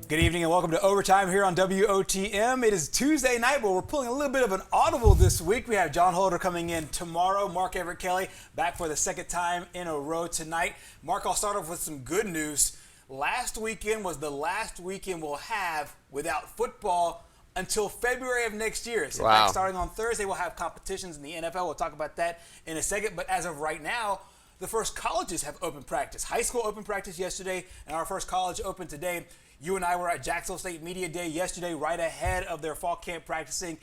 Good evening and welcome to Overtime here on WOTM. It is Tuesday night, but we're pulling a little bit of an audible this week. We have John Holder coming in tomorrow. Mark Everett Kelly back for the second time in a row tonight. Mark, I'll start off with some good news. Last weekend was the last weekend we'll have without football until February of next year. So Wow. starting on Thursday, we'll have competitions in the NFL. We'll talk about that in a second. But as of right now, the first colleges have open practice. High school open practice yesterday, and our first college open today. You and I were at Jacksonville State Media Day yesterday, right ahead of their fall camp practicing,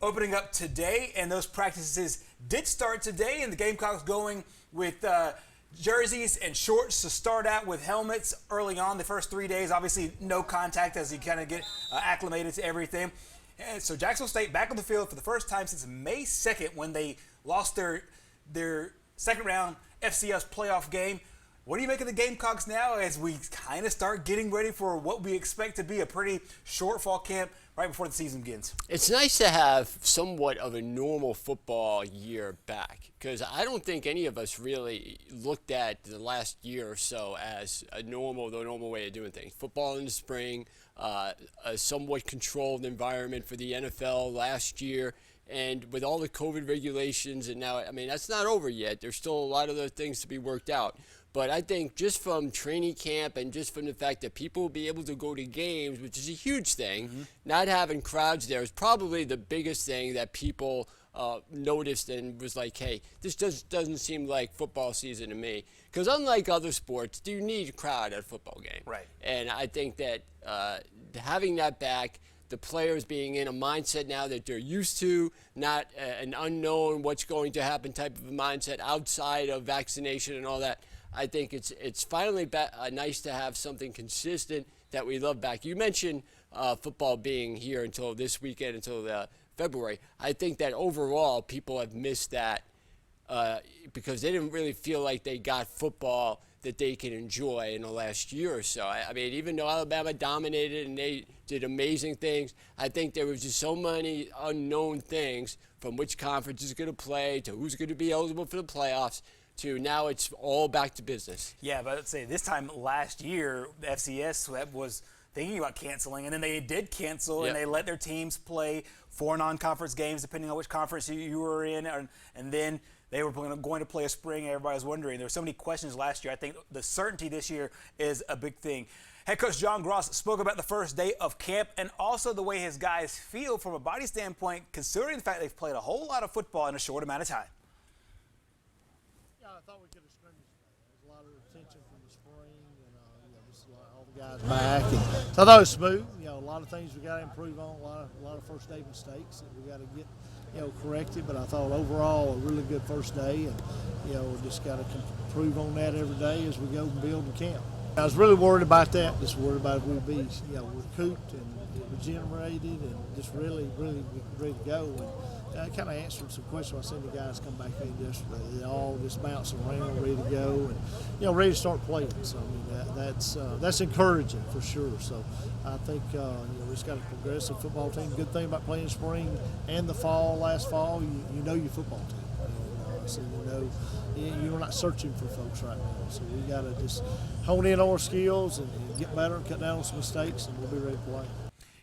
opening up today, and those practices did start today, and the Gamecocks going with jerseys and shorts to start out with helmets early on. The first 3 days, obviously no contact as you kind of get acclimated to everything. And so Jacksonville State back on the field for the first time since May 2nd when they lost their second round FCS playoff game. What do you make of the Gamecocks now as we kind of start getting ready for what we expect to be a pretty short fall camp right before the season begins? It's nice to have somewhat of a normal football year back because I don't think any of us really looked at the last year or so as the normal way of doing things. Football in the spring, a somewhat controlled environment for the NFL last year. And with all the COVID regulations, and now, I mean, that's not over yet. There's still a lot of other things to be worked out. But I think just from training camp and just from the fact that people will be able to go to games, which is a huge thing, not having crowds there is probably the biggest thing that people noticed and was like, hey, this just doesn't seem like football season to me. Because unlike other sports, you need a crowd at a football game. Right. And I think that having that back, the players being in a mindset now that they're used to, not an unknown what's going to happen type of a mindset outside of vaccination and all that. I think it's finally nice to have something consistent that we love back. You mentioned football being here until this weekend, until February. I think that overall people have missed that because they didn't really feel like they got football that they can enjoy in the last year or so. I mean, even though Alabama dominated and they did amazing things, I think there was just so many unknown things from which conference is going to play to who's going to be eligible for the playoffs to now it's all back to business. Yeah, but I'd say this time last year, the FCS was thinking about canceling, and then they did cancel, and they let their teams play 4 non-conference games, depending on which conference you were in, and then they were going to play a spring. Everybody was wondering. There were so many questions last year. I think the certainty this year is a big thing. Head coach John Gross spoke about the first day of camp and also the way his guys feel from a body standpoint, considering the fact they've played a whole lot of football in a short amount of time. Yeah, I thought we could have scrimmaged today. There was a lot of attention from the spring, and just all the guys back. And so I thought it was smooth. A lot of things we got to improve on. A lot of first day mistakes that we got to get corrected. But I thought overall a really good first day, and we just got to improve on that every day as we go and build the camp. I was really worried about that. Just worried about if we'd be recouped and regenerated and just really ready to go. And I kind of answered some questions. I seen the guys come back in yesterday. They all just bouncing around, ready to go, and ready to start playing. So I mean that's encouraging for sure. So I think we just got a progressive football team. Good thing about playing spring and the fall. Last fall, you know your football team. So you're not searching for folks right now. So we got to just hone in on our skills and get better and cut down on some mistakes, and we'll be ready to play.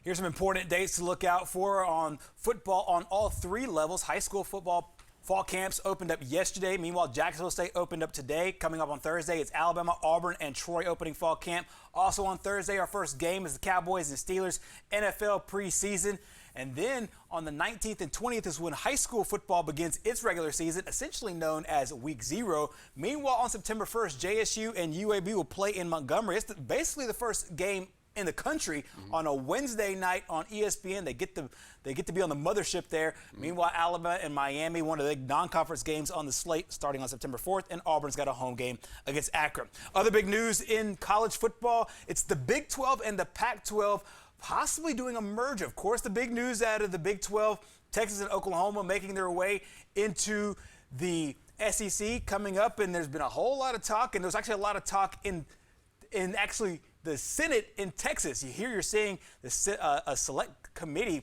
Here's some important dates to look out for on football on all 3 levels. High school football fall camps opened up yesterday. Meanwhile, Jacksonville State opened up today. Coming up on Thursday, it's Alabama, Auburn, and Troy opening fall camp. Also on Thursday, our first game is the Cowboys and Steelers NFL preseason. And then on the 19th and 20th is when high school football begins its regular season, essentially known as Week 0. Meanwhile, on September 1st, JSU and UAB will play in Montgomery. It's basically the first game in the country on a Wednesday night on ESPN. They get to be on the mothership there. Meanwhile, Alabama and Miami, one of the non-conference games on the slate starting on September 4th, and Auburn's got a home game against Akron. Other big news in college football, it's the Big 12 and the Pac-12 possibly doing a merge. Of course, the big news out of the Big 12, Texas and Oklahoma making their way into the SEC coming up, and there's been a whole lot of talk, and there's actually a lot of talk in actually the Senate in Texas. You're seeing a select committee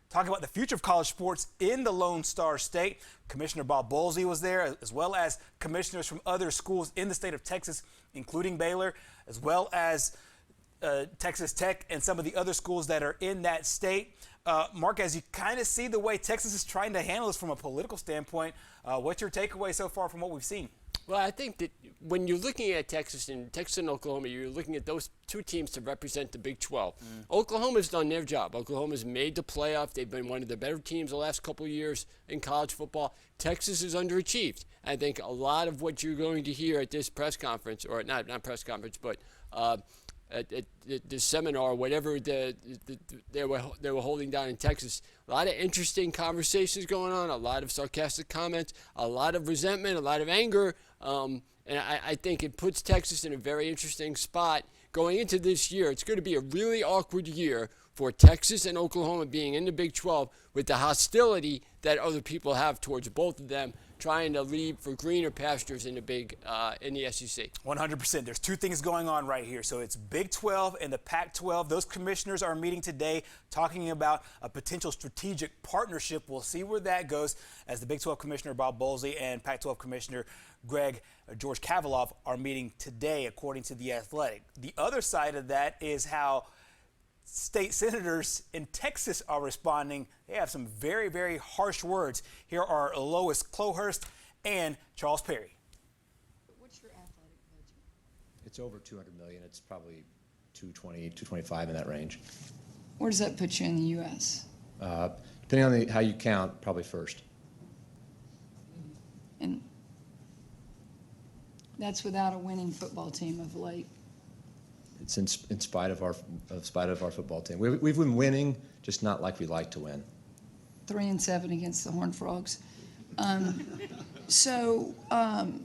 talking about the future of college sports in the Lone Star State. Commissioner Bob Bowlesby was there, as well as commissioners from other schools in the state of Texas, including Baylor, as well as Texas Tech and some of the other schools that are in that state. Mark, as you kind of see the way Texas is trying to handle this from a political standpoint, what's your takeaway so far from what we've seen? Well, I think that when you're looking at Texas and Oklahoma, you're looking at those two teams to represent the Big 12. Oklahoma's done their job. Oklahoma's made the playoff. They've been one of the better teams the last couple of years in college football. Texas is underachieved. I think a lot of what you're going to hear at this press conference, or not press conference, but at the seminar, whatever they were holding down in Texas, a lot of interesting conversations going on, a lot of sarcastic comments, a lot of resentment, a lot of anger, and I think it puts Texas in a very interesting spot going into this year. It's going to be a really awkward year for Texas and Oklahoma being in the Big 12 with the hostility that other people have towards both of them, trying to leave for greener pastures in the SEC. 100%. There's two things going on right here. So it's Big 12 and the Pac-12. Those commissioners are meeting today talking about a potential strategic partnership. We'll see where that goes as the Big 12 Commissioner Bob Bowlesby and Pac-12 Commissioner George Kavalov are meeting today, according to The Athletic. The other side of that is how state senators in Texas are responding. They have some very, very harsh words. Here are Lois Clohurst and Charles Perry. What's your athletic budget? It's over $200 million. It's probably 220, 225 in that range. Where does that put you in the U.S.? Depending on how you count, probably first. And that's without a winning football team of late. It's in spite of our football team. We've been winning, just not like we like to win. 3-7 against the Horned Frogs. So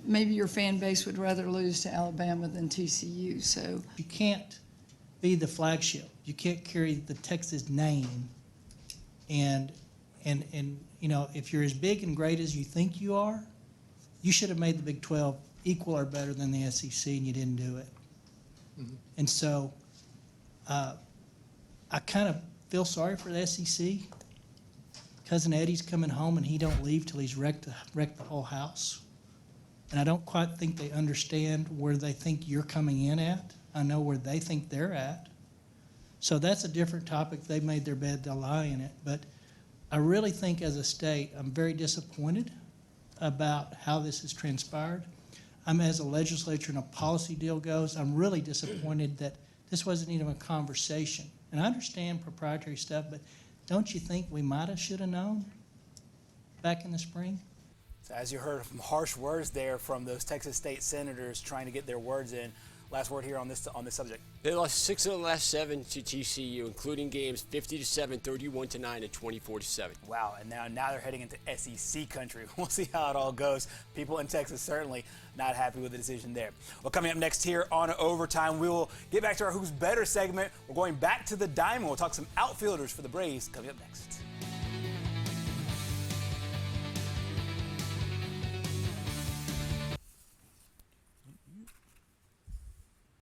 maybe your fan base would rather lose to Alabama than TCU. So you can't be the flagship. You can't carry the Texas name, and you know, if you're as big and great as you think you are, you should have made the Big 12 equal or better than the SEC, and you didn't do it. Mm-hmm. And so I kind of feel sorry for the SEC. Cousin Eddie's coming home, and he don't leave till he's wrecked the whole house. And I don't quite think they understand where they think you're coming in at. I know where they think they're at. So that's a different topic. They made their bed, they'll lie in it. But I really think as a state, I'm very disappointed about how this has transpired. As a legislature and a policy deal goes, I'm really disappointed that this wasn't even a conversation. And I understand proprietary stuff, but don't you think we might have, should have known back in the spring? So as you heard, some harsh words there from those Texas state senators trying to get their words in. Last word here on this subject. They lost 6 of the last 7 to TCU, including games 50-7, 31-9, and 24-7. Wow, and now they're heading into SEC country. We'll see how it all goes. People in Texas certainly not happy with the decision there. Well, coming up next here on Overtime, we will get back to our Who's Better segment. We're going back to the diamond. We'll talk some outfielders for the Braves coming up next.